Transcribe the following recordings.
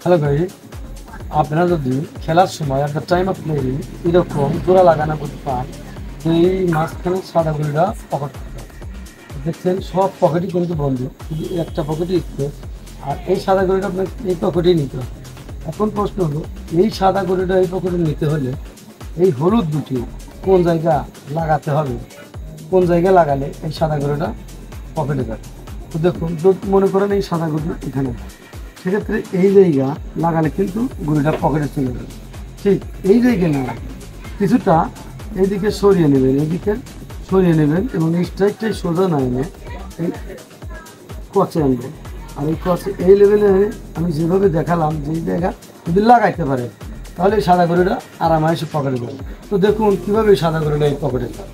Hello ভাই, আপনারা যদি খেলার সময় একটা টাইম অফ প্লেয়িং এরকম জোড়া লাগানো করতে পান, তো এই মাঝখানে সাদা গুলিটা পকেট করতে হবে। দেখছেন সব পকেটই কিন্তু বন্ধ, শুধু একটা পকেটই স্পেস। আর এই সাদা গড়িটা আপনাকে এই পকেটেই নিতে হবে। এখন প্রশ্ন হলো, এই সাদা গড়িটা এই পকেটে নিতে হলে এই হলুদ দুটি কোন জায়গা লাগাতে হবে, কোন জায়গায় লাগালে এই সাদা গড়িটা পকেটে যাবে। তো দেখুন, যদি মনে করেন এই সাদা গড়ি এখানে, সেক্ষেত্রে এই জায়গা লাগালে কিন্তু গুড়িটা পকেটে চলে যাবে। ঠিক এই জায়গায় না, কিছুটা এইদিকে সরিয়ে নেবেন, এইদিকে সরিয়ে নেবেন এবং এই স্ট্রাইকটাই সোজা না এনে এই কচে আনবেন। আর এই কচে এই লেভেলে আমি যেভাবে দেখালাম, যেই জায়গা যদি লাগাইতে পারে তাহলে এই সাদা গড়িটা আরামাইসে পকেটে যাবে। তো দেখুন কীভাবে এই সাদা গড়িটা এই পকেটে যাবে।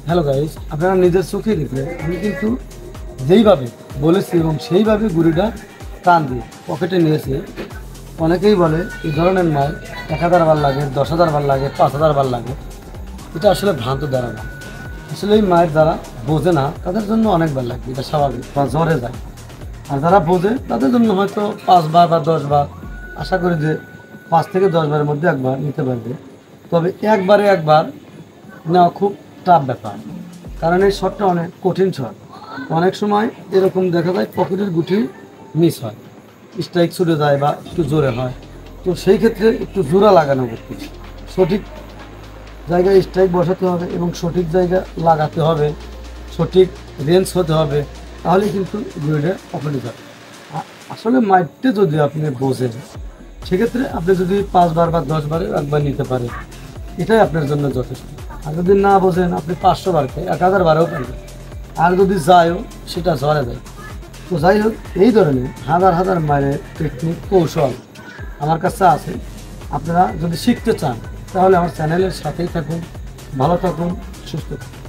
হ্যালো গাইস, আপনারা নিজের চোখে দেখলে আমি কিন্তু যেইভাবে বলেছি এবং সেইভাবে গুড়িটা টান দিয়ে পকেটে নিয়েছি। অনেকেই বলে এই ধরনের মাল 1000 বার লাগে, 10,000 বার লাগে, 5000 বার লাগে। এটা আসলে ভ্রান্ত ধারণা। আসলে এই মায়ের যারা বোঝে না তাদের জন্য অনেকবার লাগবে, এটা স্বাভাবিক, বা জ্বরে যায়। আর যারা বোঝে তাদের জন্য হয়তো 5 বার বা 10 বার, আশা করি যে 5 থেকে 10 বারের মধ্যে একবার নিতে পারবে। তবে একবার নেওয়া খুব টাফ ব্যাপার, কারণ এই শটটা অনেক কঠিন শট। অনেক সময় এরকম দেখা যায় পকেটের গুটি মিস হয়, স্ট্রাইক ছুটে যায় বা একটু জোরে হয়। তো সেই ক্ষেত্রে একটু জোড়া লাগানো করতে, সঠিক জায়গায় স্ট্রাইক বসাতে হবে এবং সঠিক জায়গা লাগাতে হবে, সঠিক রেঞ্জ হতে হবে, তাহলে কিন্তু গুড়িটা পকেটে যাবে। আসলে মাইটে যদি আপনি বোঝেন, সেক্ষেত্রে আপনি যদি 5 বার বা 10 বারে একবার নিতে পারেন, এটাই আপনার জন্য যথেষ্ট। আর যদি না বোঝেন, আপনি 500 বার 1000 বারেও পারবেন। আর যদি যায়ও সেটা ঝরে যায়। তো যাই হোক, এই ধরনের হাজার হাজার মাইলের টেকনিক কৌশল আমার কাছে আছে। আপনারা যদি শিখতে চান তাহলে আমার চ্যানেলের সাথেই থাকুন। ভালো থাকুন, সুস্থ থাকুন।